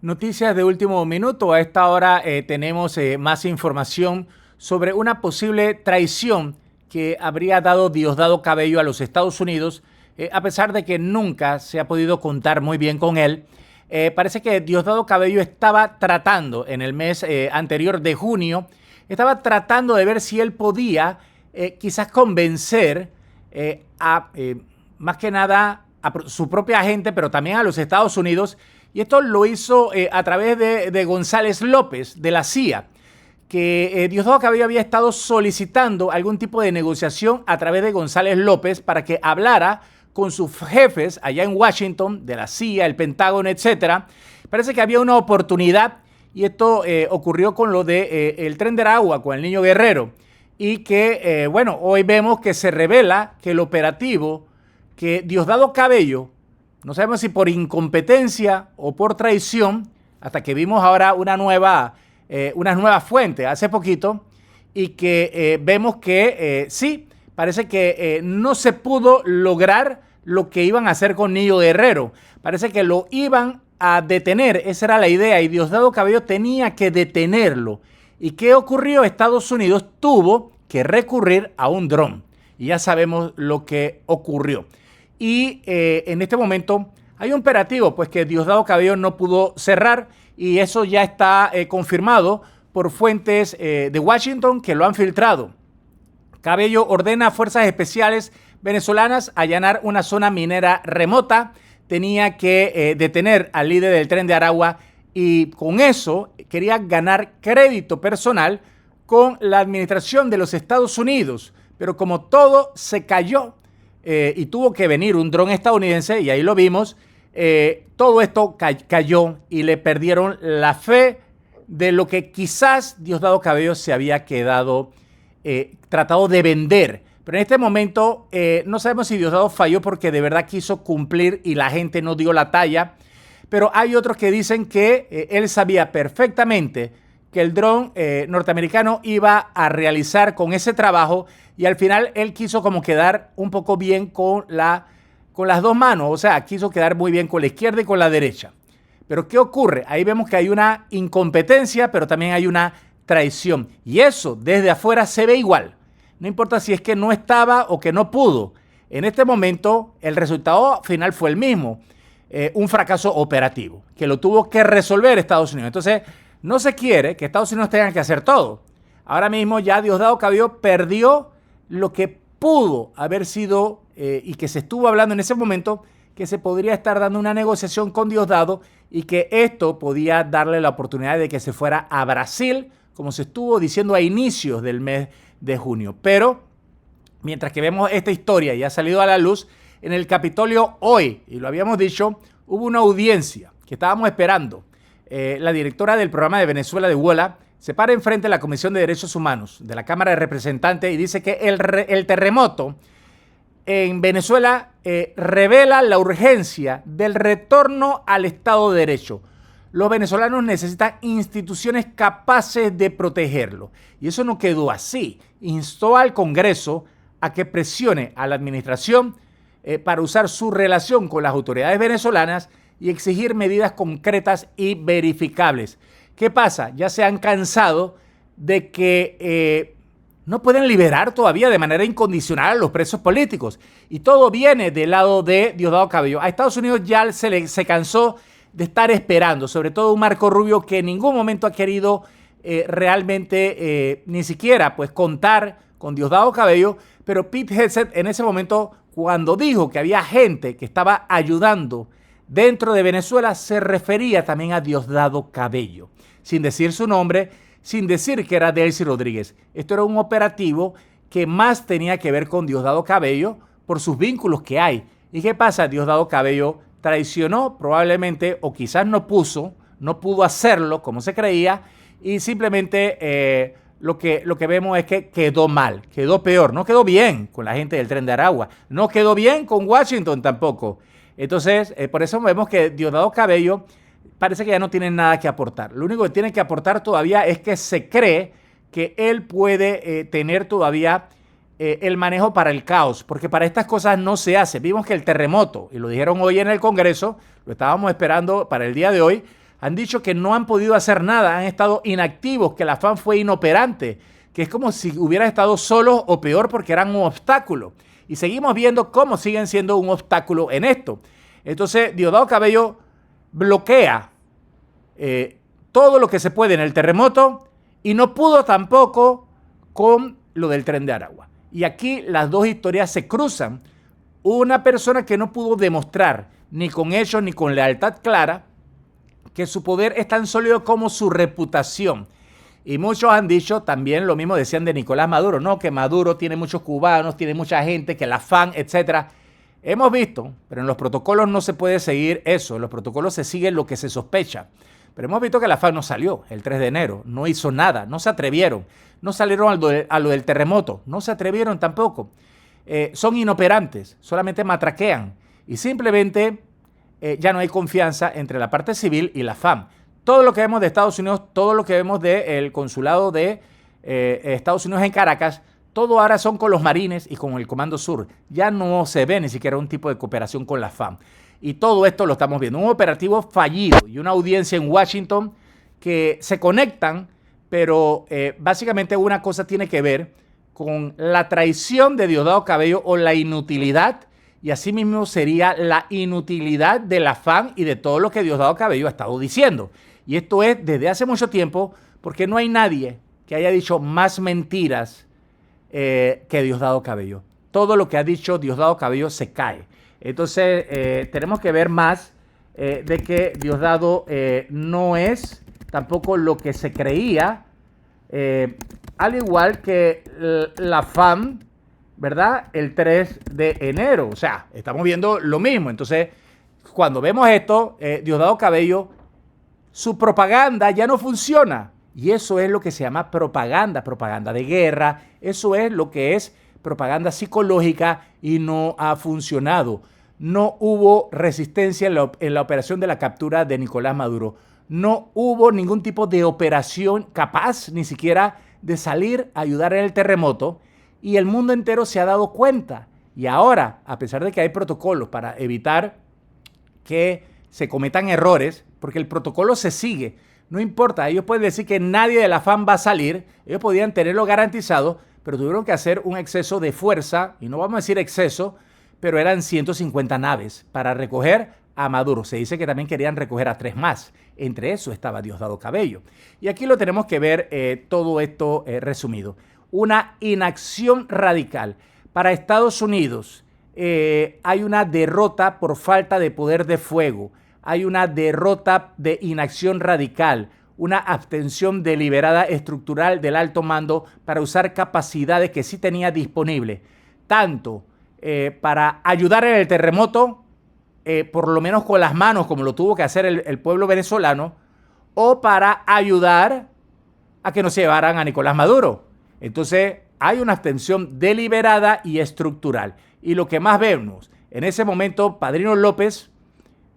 Noticias de último minuto. A esta hora tenemos más información sobre una posible traición que habría dado Diosdado Cabello a los Estados Unidos, a pesar de que nunca se ha podido contar muy bien con él. Parece que Diosdado Cabello estaba tratando en el mes anterior de junio, estaba tratando de ver si él podía quizás convencer más que nada a su propia gente, pero también a los Estados Unidos. Y esto lo hizo a través de González López, de la CIA, que Diosdado Cabello había estado solicitando algún tipo de negociación a través de González López para que hablara con sus jefes allá en Washington, de la CIA, el Pentágono, etcétera. Parece que había una oportunidad y esto ocurrió con lo de el Tren de Aragua, con el Niño Guerrero. Y que, bueno, hoy vemos que se revela que el operativo que Diosdado Cabello, no sabemos si por incompetencia o por traición, hasta que vimos ahora unas nuevas fuentes hace poquito, y que vemos que sí, parece que no se pudo lograr lo que iban a hacer con Niño Guerrero. Parece que lo iban a detener, esa era la idea, y Diosdado Cabello tenía que detenerlo. ¿Y qué ocurrió? Estados Unidos tuvo que recurrir a un dron. Y ya sabemos lo que ocurrió. Y en este momento hay un operativo pues, que Diosdado Cabello no pudo cerrar, y eso ya está confirmado por fuentes de Washington que lo han filtrado. Cabello ordena a fuerzas especiales venezolanas allanar una zona minera remota. Tenía que detener al líder del Tren de Aragua, y con eso quería ganar crédito personal con la administración de los Estados Unidos. Pero como todo se cayó, y tuvo que venir un dron estadounidense, y ahí lo vimos, todo esto cayó y le perdieron la fe de lo que quizás Diosdado Cabello se había quedado, tratado de vender. Pero en este momento no sabemos si Diosdado falló porque de verdad quiso cumplir y la gente no dio la talla. Pero hay otros que dicen que él sabía perfectamente que el dron norteamericano iba a realizar con ese trabajo, y al final él quiso como quedar un poco bien con las dos manos, o sea, quiso quedar muy bien con la izquierda y con la derecha. Pero ¿qué ocurre? Ahí vemos que hay una incompetencia, pero también hay una traición, y eso desde afuera se ve igual. No importa si es que no estaba o que no pudo. En este momento el resultado final fue el mismo, un fracaso operativo, que lo tuvo que resolver Estados Unidos. Entonces, no se quiere que Estados Unidos tenga que hacer todo. Ahora mismo ya Diosdado Cabello perdió lo que pudo haber sido y que se estuvo hablando en ese momento, que se podría estar dando una negociación con Diosdado, y que esto podía darle la oportunidad de que se fuera a Brasil, como se estuvo diciendo a inicios del mes de junio. Pero mientras que vemos esta historia y ha salido a la luz, en el Capitolio hoy, y lo habíamos dicho, hubo una audiencia que estábamos esperando. La directora del programa de Venezuela de WOLA se para enfrente de la Comisión de Derechos Humanos de la Cámara de Representantes y dice que el terremoto en Venezuela revela la urgencia del retorno al Estado de Derecho. Los venezolanos necesitan instituciones capaces de protegerlo. Y eso no quedó así. Instó al Congreso a que presione a la administración para usar su relación con las autoridades venezolanas y exigir medidas concretas y verificables. ¿Qué pasa? Ya se han cansado de que no pueden liberar todavía de manera incondicional a los presos políticos. Y todo viene del lado de Diosdado Cabello. A Estados Unidos ya se cansó de estar esperando, sobre todo un Marco Rubio que en ningún momento ha querido realmente ni siquiera pues contar con Diosdado Cabello. Pero Pete Hegseth en ese momento, cuando dijo que había gente que estaba ayudando dentro de Venezuela, se refería también a Diosdado Cabello, sin decir su nombre, sin decir que era Delcy Rodríguez. Esto era un operativo que más tenía que ver con Diosdado Cabello por sus vínculos que hay. ¿Y qué pasa? Diosdado Cabello traicionó probablemente, o quizás no pudo hacerlo como se creía, y simplemente lo que vemos es que quedó mal, quedó peor, no quedó bien con la gente del Tren de Aragua, no quedó bien con Washington tampoco. Entonces, por eso vemos que Diosdado Cabello parece que ya no tiene nada que aportar. Lo único que tiene que aportar todavía es que se cree que él puede tener todavía el manejo para el caos, porque para estas cosas no se hace. Vimos que el terremoto, y lo dijeron hoy en el Congreso, lo estábamos esperando para el día de hoy, lo tuvo que resolver Estados Unidos. Pero como todo se cayó, ya se Han dicho que no han podido hacer nada, han estado inactivos, que la FAN fue inoperante, que es como si hubieran estado solos o peor porque eran un obstáculo. Y seguimos viendo cómo siguen siendo un obstáculo en esto. Entonces, Diosdado Cabello bloquea todo lo que se puede en el terremoto y no pudo tampoco con lo del Tren de Aragua. Y aquí las dos historias se cruzan. Una persona que no pudo demostrar ni con hechos ni con lealtad clara que su poder es tan sólido como su reputación. Y muchos han dicho, también lo mismo decían de Nicolás Maduro, no, que Maduro tiene muchos cubanos, tiene mucha gente, que la FAN, etc. Hemos visto, pero en los protocolos no se puede seguir eso, en los protocolos se sigue lo que se sospecha. Pero hemos visto que la FAN no salió el 3 de enero, no hizo nada, no se atrevieron, no salieron a lo del terremoto, no se atrevieron tampoco. Son inoperantes, solamente matraquean y simplemente ya no hay confianza entre la parte civil y la FAN. Todo lo que vemos de Estados Unidos, todo lo que vemos del consulado de Estados Unidos en Caracas, todo ahora son con los marines y con el Comando Sur. Ya no se ve ni siquiera un tipo de cooperación con la FAN. Y todo esto lo estamos viendo. Un operativo fallido y una audiencia en Washington que se conectan, pero básicamente una cosa tiene que ver con la traición de Diosdado Cabello o la inutilidad, y asimismo sería la inutilidad de la FAN y de todo lo que Diosdado Cabello ha estado diciendo. Y esto es desde hace mucho tiempo, porque no hay nadie que haya dicho más mentiras que Diosdado Cabello. Todo lo que ha dicho Diosdado Cabello se cae. Entonces tenemos que ver más de que Diosdado no es tampoco lo que se creía, al igual que la FAN, ¿verdad? El 3 de enero. O sea, estamos viendo lo mismo. Entonces, cuando vemos esto, Diosdado Cabello, su propaganda ya no funciona. Y eso es lo que se llama propaganda, propaganda de guerra. Eso es lo que es propaganda psicológica y no ha funcionado. No hubo resistencia en la operación de la captura de Nicolás Maduro. No hubo ningún tipo de operación capaz ni siquiera de salir a ayudar en el terremoto. Y el mundo entero se ha dado cuenta. Y ahora, a pesar de que hay protocolos para evitar que se cometan errores, porque el protocolo se sigue, no importa, ellos pueden decir que nadie de la FAN va a salir, ellos podían tenerlo garantizado, pero tuvieron que hacer un exceso de fuerza, y no vamos a decir exceso, pero eran 150 naves para recoger a Maduro. Se dice que también querían recoger a 3 más. Entre eso estaba Diosdado Cabello. Y aquí lo tenemos que ver todo esto resumido. Una inacción radical. Para Estados Unidos hay una derrota por falta de poder de fuego. Hay una derrota de inacción radical, una abstención deliberada estructural del alto mando para usar capacidades que sí tenía disponibles, tanto para ayudar en el terremoto, por lo menos con las manos, como lo tuvo que hacer el pueblo venezolano, o para ayudar a que no se llevaran a Nicolás Maduro. Entonces, hay una abstención deliberada y estructural. Y lo que más vemos, en ese momento, Padrino López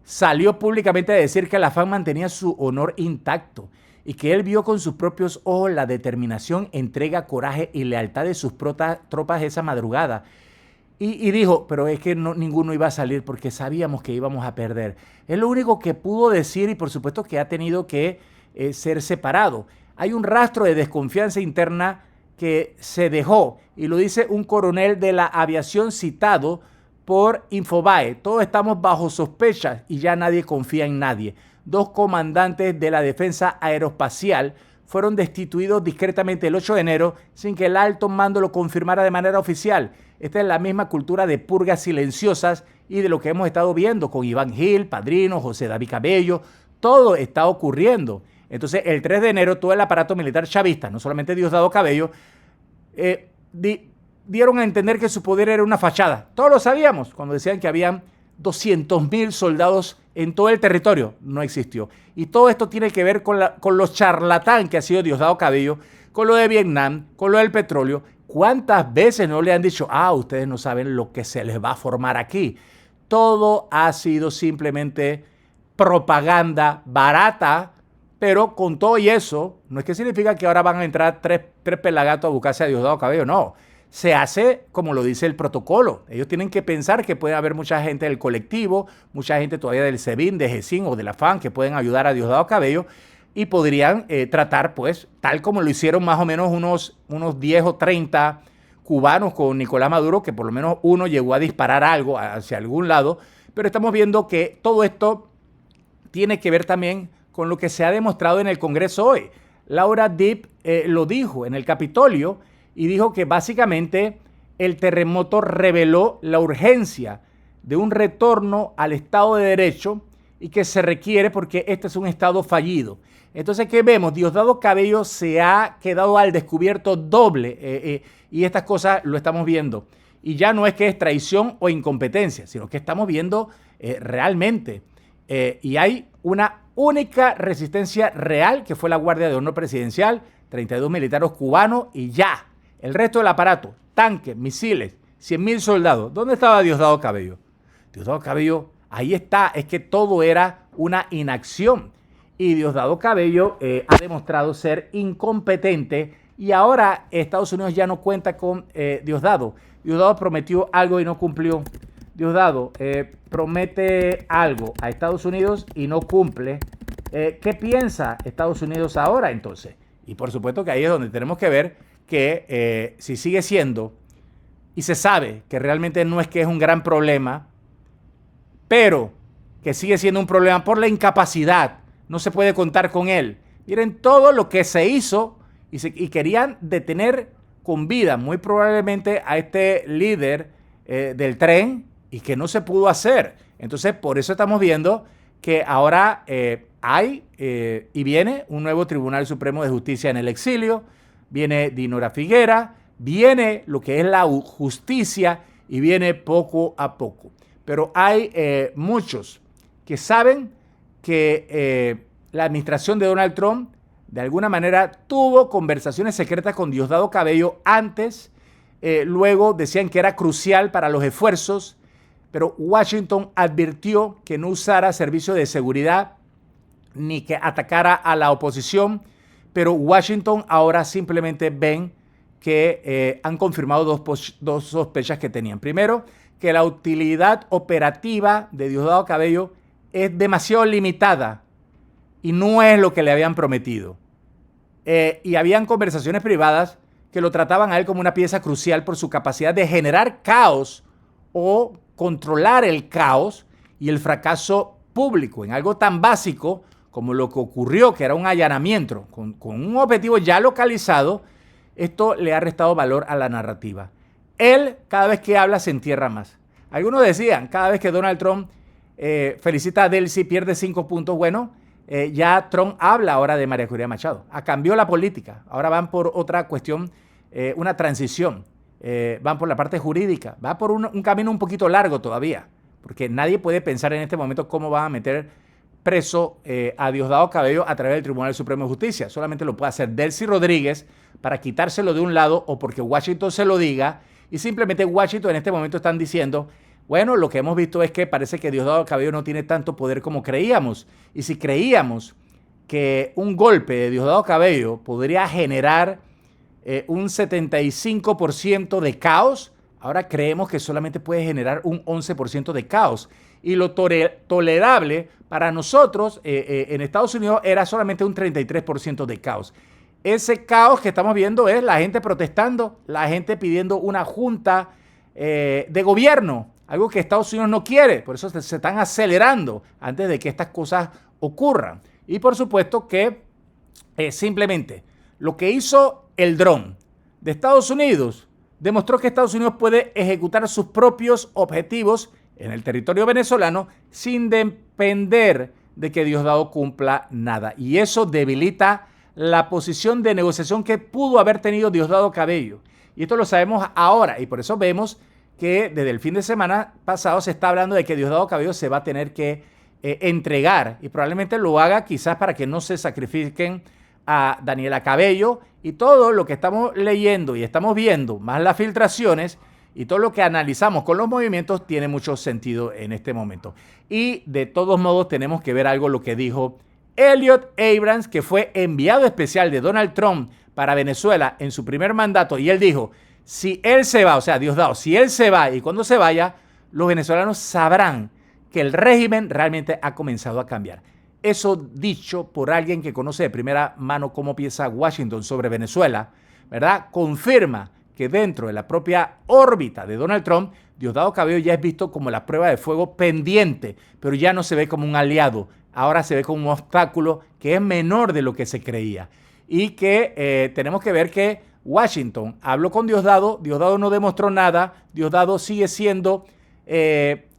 salió públicamente a decir que la FAN mantenía su honor intacto y que él vio con sus propios ojos la determinación, entrega, coraje y lealtad de sus tropas esa madrugada. Y dijo, pero es que ninguno iba a salir porque sabíamos que íbamos a perder. Es lo único que pudo decir y por supuesto que ha tenido que ser separado. Hay un rastro de desconfianza interna que se dejó y lo dice un coronel de la aviación citado por Infobae. Todos estamos bajo sospecha y ya nadie confía en nadie. 2 comandantes de la defensa aeroespacial fueron destituidos discretamente el 8 de enero sin que el alto mando lo confirmara de manera oficial. Esta es la misma cultura de purgas silenciosas y de lo que hemos estado viendo con Iván Gil, Padrino, José David Cabello. Todo está ocurriendo. Entonces, el 3 de enero, todo el aparato militar chavista, no solamente Diosdado Cabello, dieron a entender que su poder era una fachada. Todos lo sabíamos cuando decían que habían 200,000 soldados en todo el territorio. No existió. Y todo esto tiene que ver con los charlatán que ha sido Diosdado Cabello, con lo de Vietnam, con lo del petróleo. ¿Cuántas veces no le han dicho, ustedes no saben lo que se les va a formar aquí? Todo ha sido simplemente propaganda barata, pero con todo y eso, no es que significa que ahora van a entrar tres pelagatos a buscarse a Diosdado Cabello, no. se hace como lo dice el protocolo. Ellos tienen que pensar que puede haber mucha gente del colectivo, mucha gente todavía del SEBIN, de GESIN o de la FAN que pueden ayudar a Diosdado Cabello y podrían tratar, pues, tal como lo hicieron más o menos unos 10 o 30 cubanos con Nicolás Maduro, que por lo menos uno llegó a disparar algo hacia algún lado, pero estamos viendo que todo esto tiene que ver también con lo que se ha demostrado en el Congreso hoy. Laura Deep lo dijo en el Capitolio y dijo que básicamente el terremoto reveló la urgencia de un retorno al Estado de Derecho y que se requiere porque este es un Estado fallido. Entonces, ¿qué vemos? Diosdado Cabello se ha quedado al descubierto doble y estas cosas lo estamos viendo. Y ya no es que es traición o incompetencia, sino que estamos viendo realmente. Y hay una única resistencia real, que fue la Guardia de Honor Presidencial, 32 militares cubanos y ya. El resto del aparato, tanques, misiles, 100.000 soldados. ¿Dónde estaba Diosdado Cabello? Diosdado Cabello, ahí está. Es que todo era una inacción. Y Diosdado Cabello ha demostrado ser incompetente y ahora Estados Unidos ya no cuenta con Diosdado. Diosdado prometió algo y no cumplió. Diosdado promete algo a Estados Unidos y no cumple. ¿Qué piensa Estados Unidos ahora entonces? Y por supuesto que ahí es donde tenemos que ver que si sigue siendo y se sabe que realmente no es que es un gran problema, pero que sigue siendo un problema por la incapacidad, no se puede contar con él. Miren todo lo que se hizo y querían detener con vida muy probablemente a este líder del tren y que no se pudo hacer. Entonces, por eso estamos viendo que ahora hay y viene un nuevo Tribunal Supremo de Justicia en el exilio, viene Dinora Figuera, viene lo que es la justicia y viene poco a poco. Pero hay muchos que saben que la administración de Donald Trump de alguna manera tuvo conversaciones secretas con Diosdado Cabello antes, luego decían que era crucial para los esfuerzos, pero Washington advirtió que no usara servicios de seguridad ni que atacara a la oposición, pero Washington ahora simplemente ven que han confirmado dos sospechas que tenían. Primero, que la utilidad operativa de Diosdado Cabello es demasiado limitada y no es lo que le habían prometido. Y habían conversaciones privadas que lo trataban a él como una pieza crucial por su capacidad de generar caos o controlar el caos y el fracaso público en algo tan básico como lo que ocurrió, que era un allanamiento con un objetivo ya localizado. Esto le ha restado valor a la narrativa. Él, cada vez que habla, se entierra más. Algunos decían, cada vez que Donald Trump felicita a Delcy, pierde 5 puntos. Bueno, ya Trump habla ahora de María Corina Machado. Cambió la política. Ahora van por otra cuestión, una transición. Van por la parte jurídica. Va por un camino un poquito largo todavía, porque nadie puede pensar en este momento cómo van a meter preso a Diosdado Cabello a través del Tribunal Supremo de Justicia. Solamente lo puede hacer Delcy Rodríguez para quitárselo de un lado o porque Washington se lo diga. Y simplemente Washington en este momento están diciendo, bueno, lo que hemos visto es que parece que Diosdado Cabello no tiene tanto poder como creíamos. Y si creíamos que un golpe de Diosdado Cabello podría generar un 75% de caos, ahora creemos que solamente puede generar un 11% de caos. Y lo tolerable para nosotros en Estados Unidos era solamente un 33% de caos. Ese caos que estamos viendo es la gente protestando, la gente pidiendo una junta de gobierno, algo que Estados Unidos no quiere. Por eso se están acelerando antes de que estas cosas ocurran. Y por supuesto que simplemente lo que hizo el dron de Estados Unidos demostró que Estados Unidos puede ejecutar sus propios objetivos en el territorio venezolano sin depender de que Diosdado cumpla nada. Y eso debilita la posición de negociación que pudo haber tenido Diosdado Cabello. Y esto lo sabemos ahora y por eso vemos que desde el fin de semana pasado se está hablando de que Diosdado Cabello se va a tener que entregar y probablemente lo haga quizás para que no se sacrifiquen a Daniela Cabello y todo lo que estamos leyendo y estamos viendo, más las filtraciones y todo lo que analizamos con los movimientos tiene mucho sentido en este momento. Y de todos modos tenemos que ver algo lo que dijo Elliot Abrams, que fue enviado especial de Donald Trump para Venezuela en su primer mandato, y él dijo Si él se va, o sea, Diosdado, si él se va y cuando se vaya, los venezolanos sabrán que el régimen realmente ha comenzado a cambiar. Eso dicho por alguien que conoce de primera mano cómo piensa Washington sobre Venezuela, ¿verdad? Confirma que dentro de la propia órbita de Donald Trump, Diosdado Cabello ya es visto como la prueba de fuego pendiente, pero ya no se ve como un aliado, ahora se ve como un obstáculo que es menor de lo que se creía. Y que tenemos que ver que Washington habló con Diosdado, Diosdado no demostró nada, Diosdado sigue siendo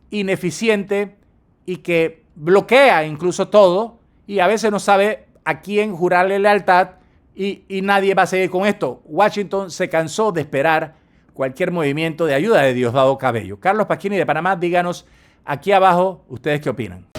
ineficiente y que bloquea incluso todo y a veces no sabe a quién jurarle lealtad y nadie va a seguir con esto. Washington se cansó de esperar cualquier movimiento de ayuda de Diosdado Cabello. Carlos Pasquini de Panamá, díganos aquí abajo ustedes qué opinan.